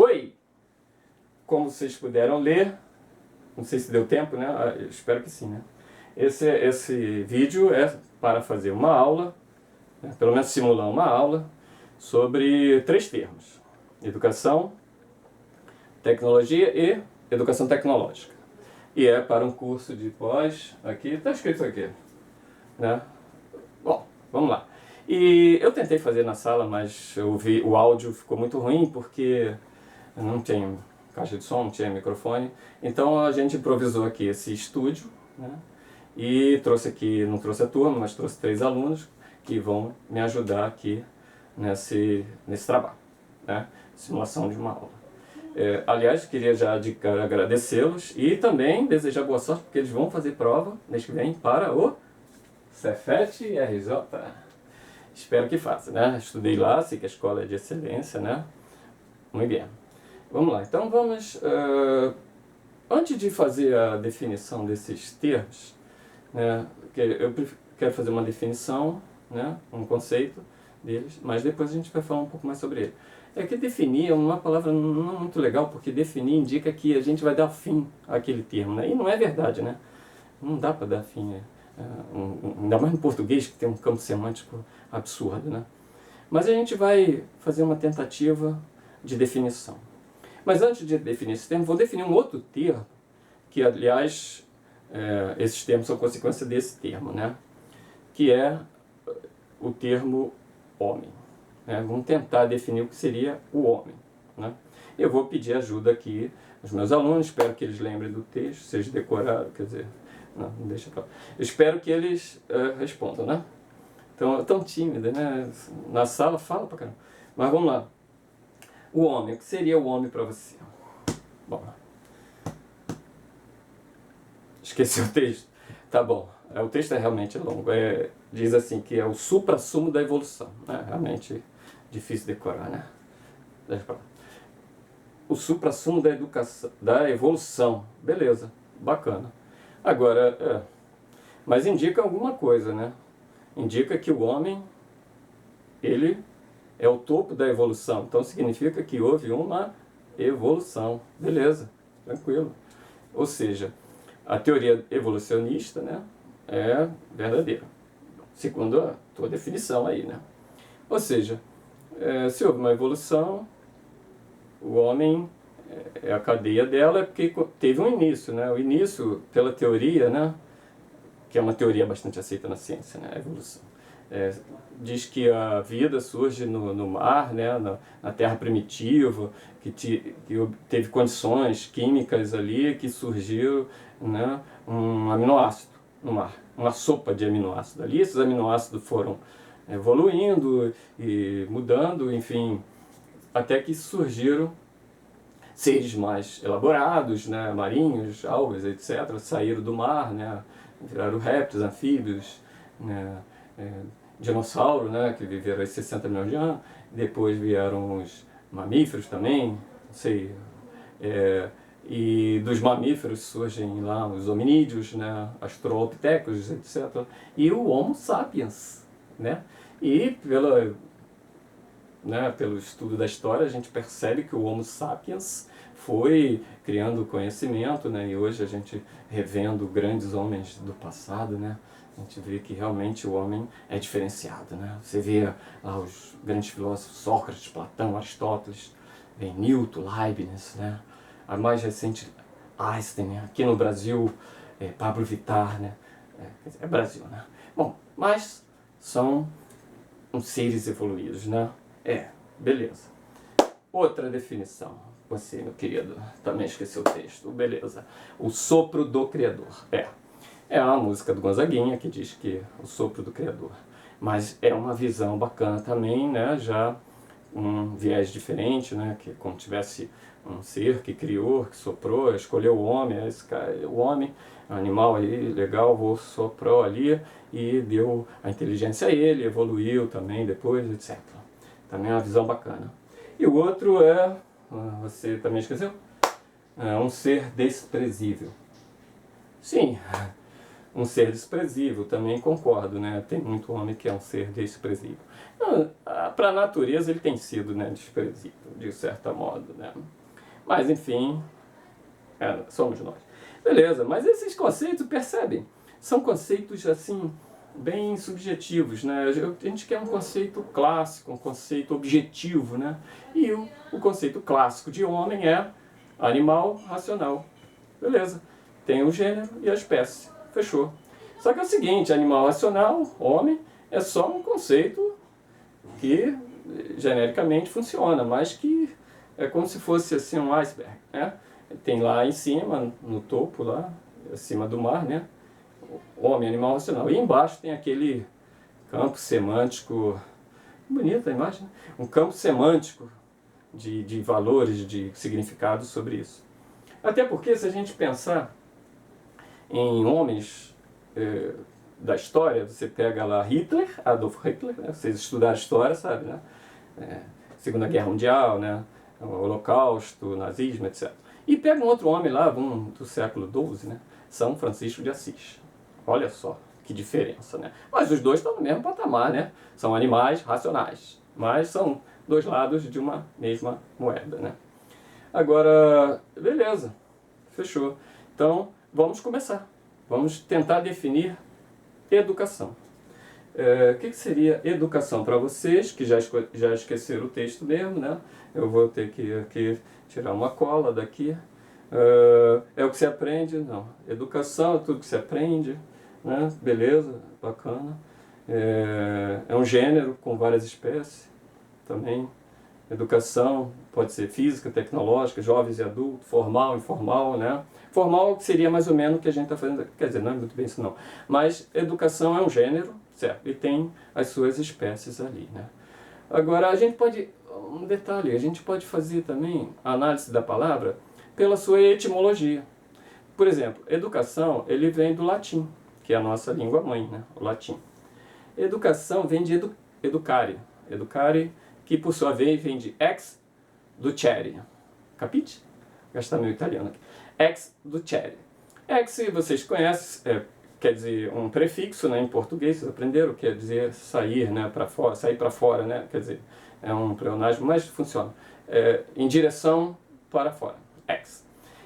Oi! Como vocês puderam ler, não sei se deu tempo, né? Eu espero que sim, né? Esse vídeo é para fazer uma aula, né? Pelo menos simular uma aula, sobre 3 termos: educação, tecnologia e educação tecnológica. E é para um curso de pós, aqui, está escrito aqui, né? Bom, vamos lá. E eu tentei fazer na sala, mas o áudio ficou muito ruim porque não tinha caixa de som, não tinha microfone. Então a gente improvisou aqui esse estúdio, né? E trouxe aqui, não trouxe a turma, mas trouxe 3 alunos que vão me ajudar aqui nesse trabalho, né? Simulação de uma aula. Aliás, queria já de cara agradecê-los e também desejar boa sorte, porque eles vão fazer prova mês que vem para o Cefet RJ. Espero que faça, né? Estudei lá, sei que a escola é de excelência, né? Muito bem. Vamos lá, então vamos... antes de fazer a definição desses termos, né, eu quero fazer uma definição, né, um conceito deles, mas depois a gente vai falar um pouco mais sobre ele. É que definir é uma palavra não muito legal, porque definir indica que a gente vai dar fim àquele termo, né? E não é verdade, né? Não dá para dar fim, ainda mais no português, que tem um campo semântico absurdo, né? Mas a gente vai fazer uma tentativa de definição. Mas antes de definir esse termo, vou definir um outro termo, que aliás, esses termos são consequência desse termo, né? Que é o termo homem. Né? Vamos tentar definir o que seria o homem. Né? Eu vou pedir ajuda aqui aos meus alunos, espero que eles lembrem do texto, se eles decoraram, quer dizer, não deixa pra lá. Eu espero que eles respondam, né? Então, tão tímida, né? Na sala fala pra caramba. Mas vamos lá. O homem, o que seria o homem para você? Bom, esqueci o texto. Tá bom, o texto é realmente longo. Diz assim que é o suprassumo da evolução. É realmente difícil decorar, né? Deixa pra lá. O suprassumo da educação, da evolução. Beleza, bacana. Agora, mas indica alguma coisa, né? Indica que o homem, ele é o topo da evolução. Então significa que houve uma evolução. Beleza, tranquilo. Ou seja, a teoria evolucionista, né, é verdadeira, segundo a tua definição aí, né? Ou seja, se houve uma evolução, o homem, a cadeia dela é porque teve um início, né? O início, pela teoria, né, que é uma teoria bastante aceita na ciência, né, a evolução. Diz que a vida surge no mar, né, na terra primitiva, que teve condições químicas ali que surgiu, né, um aminoácido no mar, uma sopa de aminoácidos ali. Esses aminoácidos foram evoluindo e mudando, enfim, até que surgiram seres mais elaborados, né, marinhos, algas, etc., saíram do mar, né, viraram répteis, anfíbios, né, dinossauro, né, que viveram aí 60 milhões de anos. Depois vieram os mamíferos também, não sei, e dos mamíferos surgem lá os hominídeos, né, australopithecus, etc. E o Homo sapiens, né? E pelo estudo da história a gente percebe que o Homo sapiens foi criando conhecimento, né? E hoje a gente, revendo grandes homens do passado, né, a gente vê que realmente o homem é diferenciado, né? Você vê lá os grandes filósofos, Sócrates, Platão, Aristóteles, vem Newton, Leibniz, né? A mais recente, Einstein, né? Aqui no Brasil, Pablo Vittar, né? É Brasil, né? Bom, mas são seres evoluídos, né? Beleza. Outra definição. Você, meu querido, também esqueceu o texto. Beleza. O sopro do Criador. É uma música do Gonzaguinha que diz que o sopro do Criador. Mas é uma visão bacana também, né? Já um viés diferente, né? Que como tivesse um ser que criou, que soprou, escolheu o homem, esse cara, o homem, animal aí, legal, soprou ali e deu a inteligência a ele, evoluiu também depois, etc. Também é uma visão bacana. E o outro você também esqueceu? Um ser desprezível. Sim, um ser desprezível, também concordo, né? Tem muito homem que é um ser desprezível. Para a natureza ele tem sido, né, desprezível, de certo modo, né? Mas enfim, somos nós. Beleza, mas esses conceitos, percebem, são conceitos assim, bem subjetivos, né? A gente quer um conceito clássico, um conceito objetivo, né? E o conceito clássico de homem é animal racional. Beleza, tem o gênero e a espécie. Fechou. Só que é o seguinte, animal racional, homem, é só um conceito que genericamente funciona, mas que é como se fosse assim um iceberg, né? Tem lá em cima, no topo lá, acima do mar, né? Homem, animal racional. E embaixo tem aquele campo semântico, bonita a imagem, né? Um campo semântico de valores, de significados sobre isso. Até porque se a gente pensar em homens da história, você pega lá Hitler, Adolf Hitler, né? Vocês estudaram história, sabe, né? Segunda Guerra Mundial, né? O Holocausto, o nazismo, etc. E pega um outro homem lá, do século XII, né? São Francisco de Assis. Olha só que diferença, né? Mas os dois estão no mesmo patamar, né? São animais racionais, mas são dois lados de uma mesma moeda, né? Agora, beleza, fechou. Então, vamos começar. Vamos tentar definir educação. O que seria educação para vocês, que já esqueceram o texto mesmo, né? Eu vou ter que aqui tirar uma cola daqui. É o que se aprende? Não. Educação é tudo que se aprende, né? Beleza, bacana. É um gênero com várias espécies também. Educação pode ser física, tecnológica, jovens e adultos, formal, informal, né? Formal seria mais ou menos o que a gente está fazendo, quer dizer, não é muito bem isso não. Mas educação é um gênero, certo? E tem as suas espécies ali, né? Agora, a gente pode, um detalhe, a gente pode fazer também a análise da palavra pela sua etimologia. Por exemplo, educação, ele vem do latim, que é a nossa língua mãe, né? O latim. Educação vem de educare. Educare, que por sua vez vem de ex ducere. Capite? Vou gastar meu italiano aqui. Ex ducere. Ex, vocês conhecem, quer dizer um prefixo, né, em português, vocês aprenderam, quer dizer sair, né, para fora, sair para fora, né, quer dizer, é um pleonasmo, mas funciona. Em direção para fora. Ex.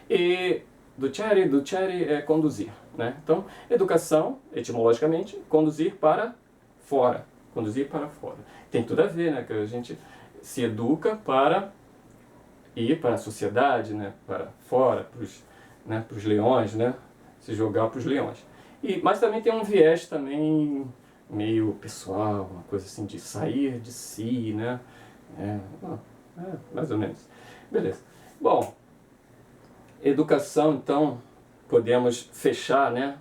E ducere é conduzir, né? Então, educação, etimologicamente, conduzir para fora. Conduzir para fora. Tem tudo a ver, né? Que a gente se educa para ir para a sociedade, né? Para fora, para os leões, né? Se jogar para os leões. Mas também tem um viés também meio pessoal, uma coisa assim de sair de si, né? Mais ou menos. Beleza. Bom, educação, então, podemos fechar, né?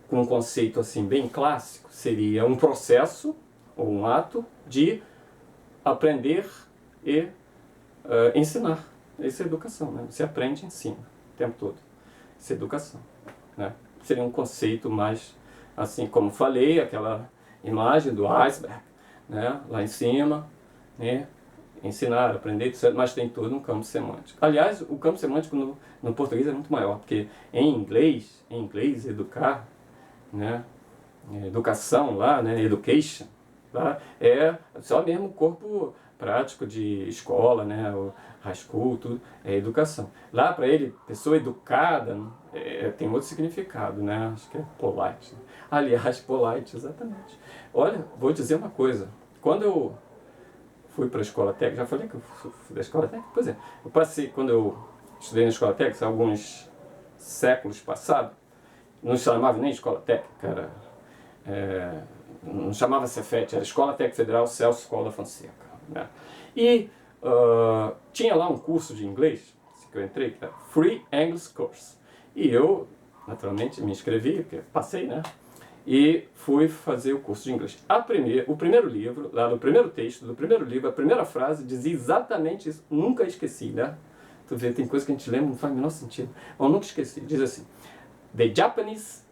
Com um conceito assim bem clássico, seria um processo ou um ato de aprender e ensinar. Isso é educação, né? Você aprende e ensina o tempo todo. Isso é educação, né? Seria um conceito mais, assim como falei, aquela imagem do iceberg, né? Lá em cima, né? Ensinar, aprender, mas tem todo um campo semântico. Aliás, o campo semântico no português é muito maior, porque em inglês, educar, né? Educação lá, né? Education, lá é só mesmo o corpo prático de escola, né? O high school, tudo, é educação. Lá para ele, pessoa educada, tem outro significado, né? Acho que é polite. Né? Aliás, polite, exatamente. Olha, vou dizer uma coisa. Quando eu fui para a escola técnica, já falei que eu fui da escola técnica? Pois é, eu passei, quando eu estudei na escola técnica, alguns séculos passados, não chamava nem escola técnica, não chamava Cefet, era Escola Técnica Federal Celso Collor da Fonseca. Né? E tinha lá um curso de inglês, que eu entrei, que era Free English Course. E eu, naturalmente, me inscrevi, porque passei, né? E fui fazer o curso de inglês. O primeiro livro, lá no primeiro texto do primeiro livro, a primeira frase dizia exatamente isso. Nunca esqueci, né? Tu vê, tem coisa que a gente lembra, não faz o menor sentido. Eu nunca esqueci. Diz assim: The Japanese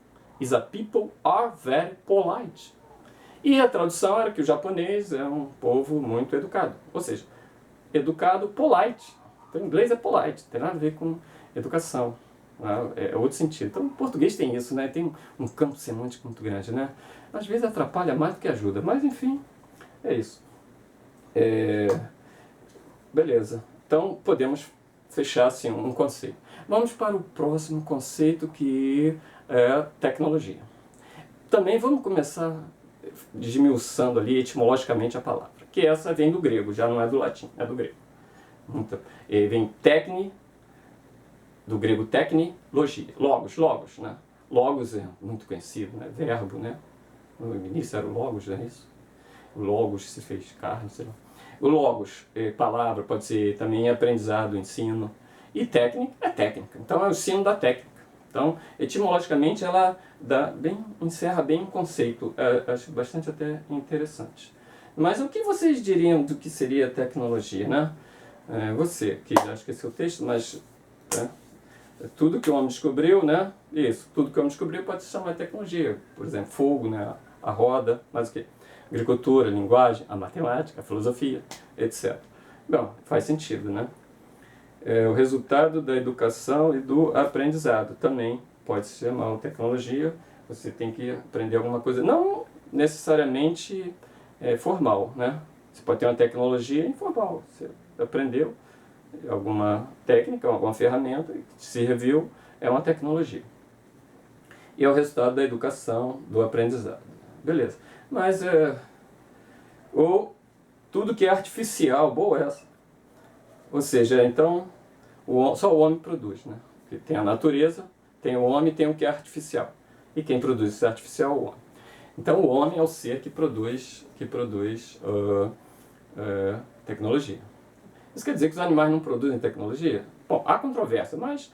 is a people are very polite. E a tradução era que o japonês é um povo muito educado. Ou seja, educado, polite. Então, em inglês é polite, não tem nada a ver com educação. né? É outro sentido. Então, o português tem isso, né? Tem um campo semântico muito grande, né? Às vezes atrapalha mais do que ajuda, mas enfim, é isso. Beleza. Então, podemos fechar assim um conceito. Vamos para o próximo conceito, que é tecnologia. Também vamos começar desmiuçando ali etimologicamente a palavra, que essa vem do grego, já não é do latim, é do grego. Então, vem do grego tecnologia, logos, né? Logos é muito conhecido, né? Verbo, né? No início era o logos, não é isso? O logos se fez carne, sei lá. O logos, palavra, pode ser também aprendizado, ensino. E técnica é técnica. Então é o ensino da técnica. Então, etimologicamente, ela encerra bem o conceito. Acho bastante até interessante. Mas o que vocês diriam do que seria tecnologia, né? Você, que já esqueceu o texto, mas tudo que o homem descobriu, né? Isso, tudo que o homem descobriu pode se chamar de tecnologia. Por exemplo, fogo, né? A roda, mais o quê? Agricultura, linguagem, a matemática, a filosofia, etc. Bom, faz sentido, né? O resultado da educação e do aprendizado também pode se chamar uma tecnologia. Você tem que aprender alguma coisa, não necessariamente formal, né? Você pode ter uma tecnologia informal. Você aprendeu alguma técnica, alguma ferramenta que te serviu, é uma tecnologia. E é o resultado da educação, do aprendizado. Beleza. Mas ou tudo que é artificial, boa essa. Ou seja, então só o homem produz, né? Porque tem a natureza, tem o homem e tem o que é artificial. E quem produz isso artificial é o homem. Então o homem é o ser que produz tecnologia. Isso quer dizer que os animais não produzem tecnologia? Bom, há controvérsia, mas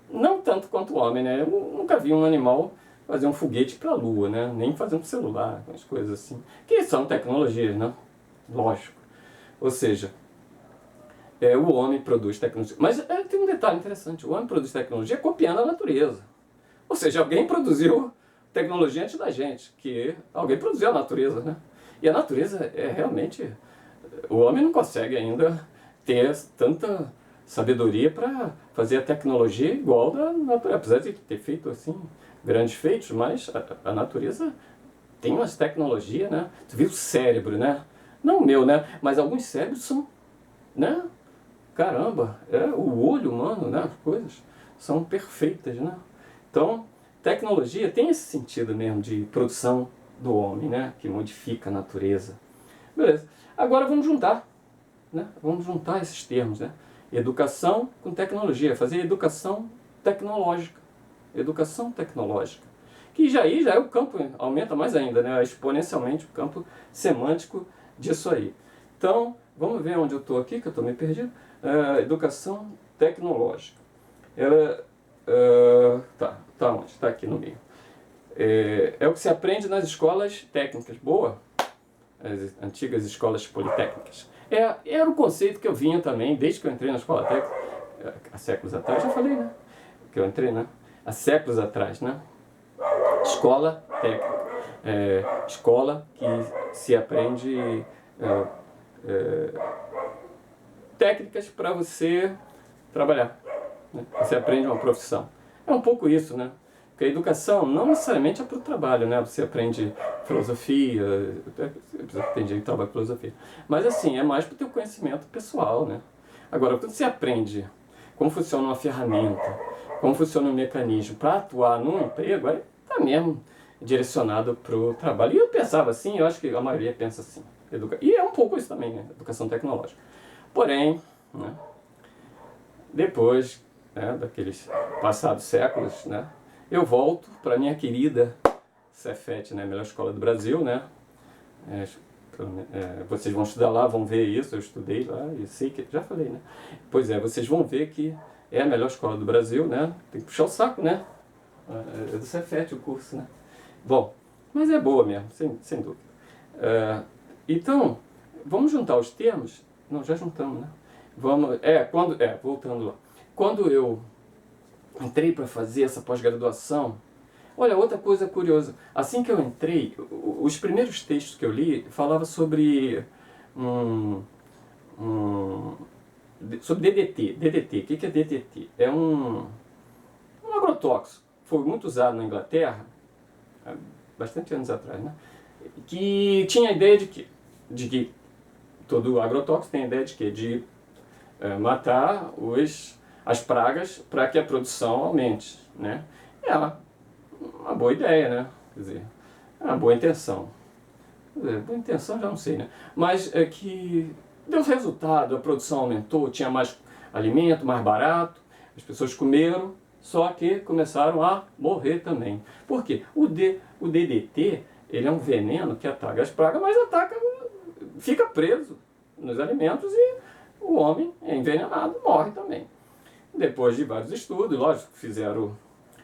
não tanto quanto o homem, né? Eu nunca vi um animal fazer um foguete para a Lua, né? Nem fazer um celular, umas coisas assim. Que são tecnologias, né? Lógico. Ou seja, o homem produz tecnologia. Mas tem um detalhe interessante. O homem produz tecnologia copiando a natureza. Ou seja, alguém produziu tecnologia antes da gente. Que alguém produziu a natureza, né? E a natureza é realmente... O homem não consegue ainda ter tanta sabedoria para fazer a tecnologia igual da natureza. Apesar de ter feito assim grandes feitos, mas a natureza tem umas tecnologias, né? Tu viu o cérebro, né? Não o meu, né? Mas alguns cérebros são, né? Caramba, o olho humano, né? As coisas são perfeitas, né? Então, tecnologia tem esse sentido mesmo de produção do homem, né? Que modifica a natureza. Beleza. Agora vamos juntar, né? Vamos juntar esses termos, né? Educação com tecnologia, fazer educação tecnológica. Educação tecnológica. Que já é o campo, aumenta mais ainda, né? Exponencialmente o campo semântico disso aí. Então, vamos ver onde eu estou aqui, que eu estou meio perdido. Educação tecnológica. Ela tá onde? Está aqui no meio. É o que se aprende nas escolas técnicas. Boa! As antigas escolas politécnicas. Era o conceito que eu vinha também, desde que eu entrei na escola técnica, há séculos atrás, já falei, né? Que eu entrei, né? Há séculos atrás, né? Escola técnica. Escola que se aprende técnicas para você trabalhar. Né? Você aprende uma profissão. É um pouco isso, né? Porque a educação não necessariamente é para o trabalho, né? Você aprende filosofia, você aprende aí trabalho com filosofia. Mas assim, é mais para o teu conhecimento pessoal, né? Agora, quando você aprende como funciona uma ferramenta, como funciona um mecanismo para atuar num emprego, aí está mesmo direcionado para o trabalho. E eu pensava assim, eu acho que a maioria pensa assim. E é um pouco isso também, né? Educação tecnológica. Porém, né? Depois, né, daqueles passados séculos, né? Eu volto para minha querida Cefet, né, melhor escola do Brasil, né? Vocês vão estudar lá, vão ver isso, eu estudei lá e sei que... Já falei, né? Pois é, vocês vão ver que é a melhor escola do Brasil, né? Tem que puxar o saco, né? É do Cefet o curso, né? Bom, mas é boa mesmo, sem dúvida. Então, vamos juntar os termos? Não, já juntamos, né? Voltando lá. Quando eu entrei para fazer essa pós-graduação, olha, outra coisa curiosa. Assim que eu entrei, os primeiros textos que eu li falavam sobre sobre DDT. DDT, o que é DDT? É um agrotóxico foi muito usado na Inglaterra, há bastante anos atrás, né? Que tinha a ideia de que todo agrotóxico tem a ideia de quê? De matar as pragas para que a produção aumente, né? É uma boa ideia, né? Quer dizer, é uma boa intenção. Quer dizer, boa intenção já não sei, né? Mas é que deu resultado, a produção aumentou, tinha mais alimento, mais barato, as pessoas comeram, só que começaram a morrer também. Por quê? O DDT, ele é um veneno que ataca as pragas, mas fica preso nos alimentos e o homem é envenenado, morre também. Depois de vários estudos, lógico, fizeram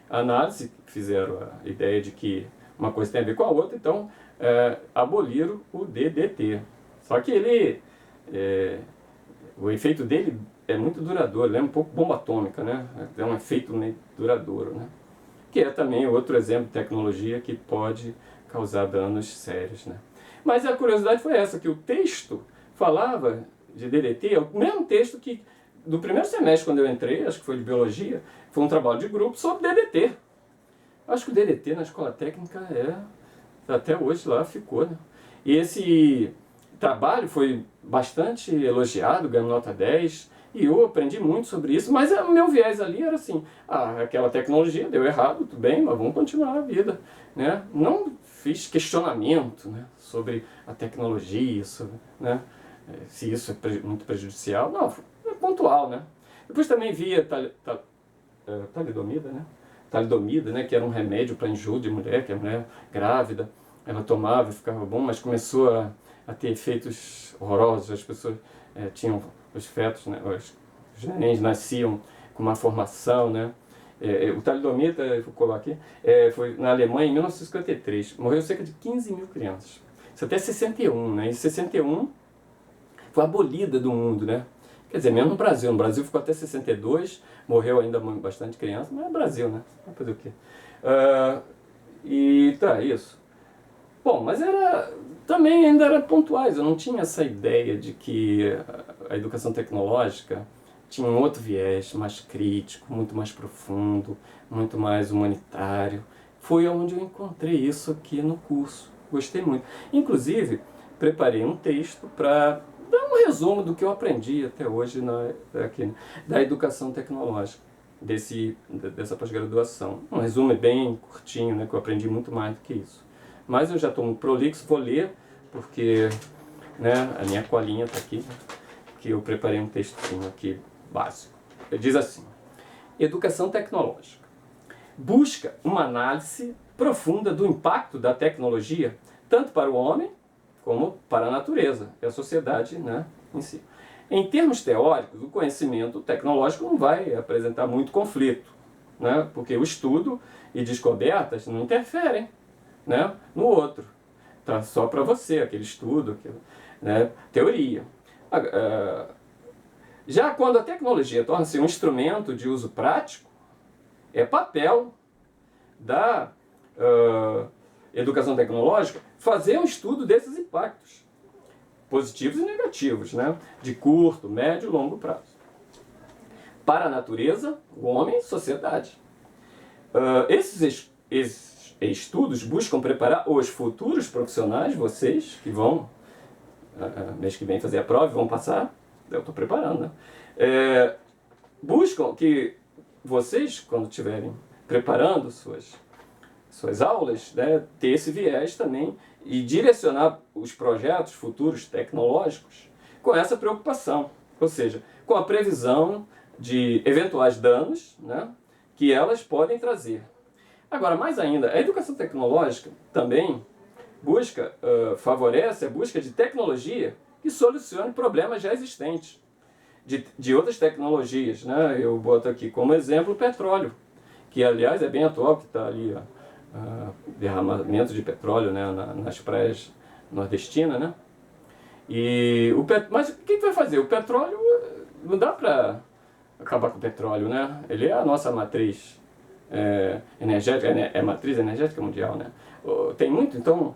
análise, fizeram a ideia de que uma coisa tem a ver com a outra, então aboliram o DDT. Só que o efeito dele é muito duradouro, ele é um pouco bomba atômica, né? É um efeito meio duradouro, né? Que é também outro exemplo de tecnologia que pode causar danos sérios, né? Mas a curiosidade foi essa, que o texto falava de DDT, é o mesmo texto que do primeiro semestre, quando eu entrei, acho que foi de biologia, foi um trabalho de grupo sobre DDT. Acho que o DDT na escola técnica até hoje lá ficou, né? E esse trabalho foi bastante elogiado, ganhou nota 10, e eu aprendi muito sobre isso, mas o meu viés ali era assim, aquela tecnologia deu errado, tudo bem, mas vamos continuar a vida, né? Não fiz questionamento, né, sobre a tecnologia, né, se isso é muito prejudicial, não, é pontual, né? Depois também via talidomida, né? Talidomida, né, que era um remédio para enjoo de mulher, que a mulher grávida, ela tomava e ficava bom, mas começou a ter efeitos horrorosos, as pessoas tinham os fetos, né, os nenéns nasciam com uma formação, né? O talidomida, vou colocar aqui, foi na Alemanha em 1953, morreu cerca de 15 mil crianças. Isso até 61, né? Em 61 foi abolida do mundo, né? Quer dizer, mesmo no Brasil ficou até 62, morreu ainda bastante criança, mas é Brasil, né? Vai fazer o quê? E tá, isso. Bom, mas também ainda era pontuais, eu não tinha essa ideia de que a educação tecnológica tinha um outro viés, mais crítico, muito mais profundo, muito mais humanitário. Foi onde eu encontrei isso aqui no curso. Gostei muito. Inclusive, preparei um texto para dar um resumo do que eu aprendi até hoje da educação tecnológica, dessa pós-graduação. Um resumo bem curtinho, né, que eu aprendi muito mais do que isso. Mas eu já estou muito prolixo, vou ler, porque, né, a minha colinha está aqui, que eu preparei um textinho aqui básico. Ele diz assim: educação tecnológica busca uma análise profunda do impacto da tecnologia, tanto para o homem como para a natureza e a sociedade, né, em si. Em termos teóricos, o conhecimento tecnológico não vai apresentar muito conflito, né, porque o estudo e descobertas não interferem, né, no outro. Tá só para você, aquele estudo, né, teoria. Já quando a tecnologia torna-se um instrumento de uso prático, é papel da educação tecnológica fazer um estudo desses impactos, positivos e negativos, né, de curto, médio e longo prazo. Para a natureza, o homem e a sociedade. Esses estudos buscam preparar os futuros profissionais, vocês que vão, mês que vem, fazer a prova e vão passar. Eu estou preparando, né? Buscam que vocês, quando estiverem preparando suas aulas, né, ter esse viés também e direcionar os projetos futuros tecnológicos com essa preocupação, ou seja, com a previsão de eventuais danos, né, que elas podem trazer. Agora, mais ainda, a educação tecnológica também favorece a busca de tecnologia que solucione problemas já existentes, de outras tecnologias, né? Eu boto aqui como exemplo o petróleo, que aliás é bem atual, que está ali, derramamento de petróleo, né, nas praias nordestinas, né? Mas o que vai fazer? O petróleo, não dá para acabar com o petróleo, né? Ele é a nossa matriz energética, é a matriz energética mundial, né? Tem muito, então,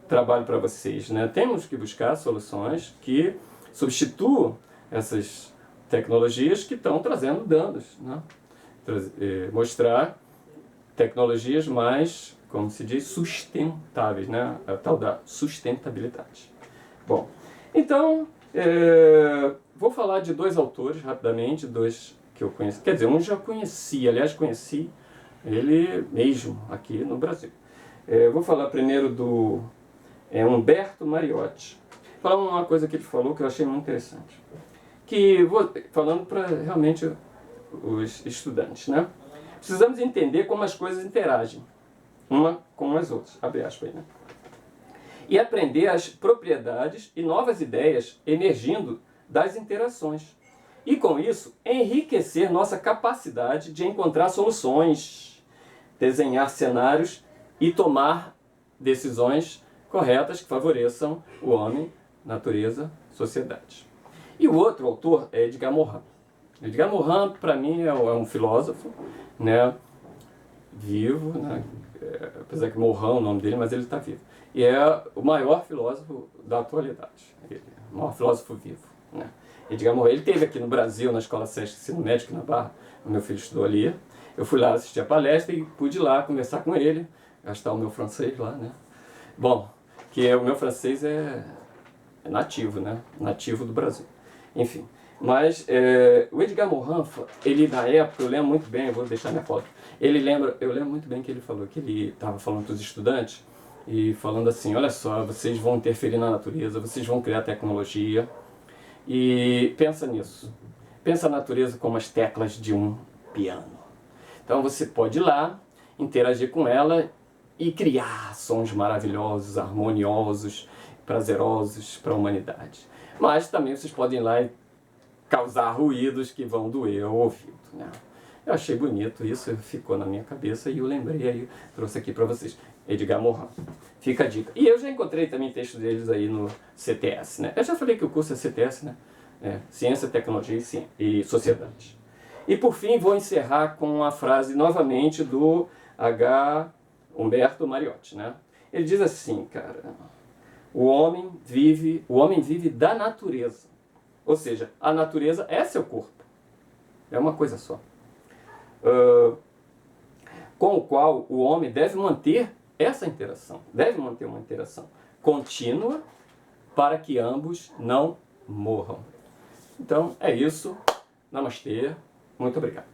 trabalho para vocês, né? Temos que buscar soluções que substituam essas tecnologias que estão trazendo danos, né? Mostrar tecnologias mais, como se diz, sustentáveis, né? A tal da sustentabilidade. Bom, então, vou falar de dois autores rapidamente, dois que eu conheci. Quer dizer, um já conheci, aliás, conheci ele mesmo aqui no Brasil. Vou falar primeiro do Humberto Mariotti. Vou falar uma coisa que ele falou que eu achei muito interessante. Que vou falando para realmente os estudantes, né? Precisamos entender como as coisas interagem uma com as outras, abre aspas aí, né? E aprender as propriedades e novas ideias emergindo das interações. E com isso, enriquecer nossa capacidade de encontrar soluções, desenhar cenários e tomar decisões corretas que favoreçam o homem, natureza, sociedade. E o outro autor é Edgar Morin. Edgar Morin, para mim, é um filósofo, né, vivo, né, apesar que Morin é o nome dele, mas ele está vivo. E é o maior filósofo da atualidade, o maior filósofo vivo, né. Edgar Morin, ele esteve aqui no Brasil, na Escola Sesc Ensino Médio, na Barra, o meu filho estudou ali. Eu fui lá assistir a palestra e pude ir lá conversar com ele, gastar o meu francês lá, né. Bom, que o meu francês é nativo, né, nativo do Brasil. Enfim, mas o Edgar Morin, ele na época, eu lembro muito bem, eu vou deixar minha foto, eu lembro muito bem que ele falou, que ele estava falando para os estudantes, e falando assim, olha só, vocês vão interferir na natureza, vocês vão criar tecnologia, e pensa nisso, pensa a natureza como as teclas de um piano. Então você pode ir lá, interagir com ela e criar sons maravilhosos, harmoniosos, prazerosos para a humanidade. Mas também vocês podem ir lá e causar ruídos que vão doer ao ouvido, né? Eu achei bonito isso, ficou na minha cabeça e eu lembrei, aí trouxe aqui para vocês. Edgar Morin. Fica a dica. E eu já encontrei também textos deles aí no CTS, né? Eu já falei que o curso é CTS, né? Ciência, Tecnologia e Sociedade. E por fim vou encerrar com a frase novamente do Humberto Mariotti, né? Ele diz assim, cara, o homem vive da natureza. Ou seja, a natureza é seu corpo. É uma coisa só. Com o qual o homem deve manter essa interação. Deve manter uma interação contínua para que ambos não morram. Então, é isso. Namastê. Muito obrigado.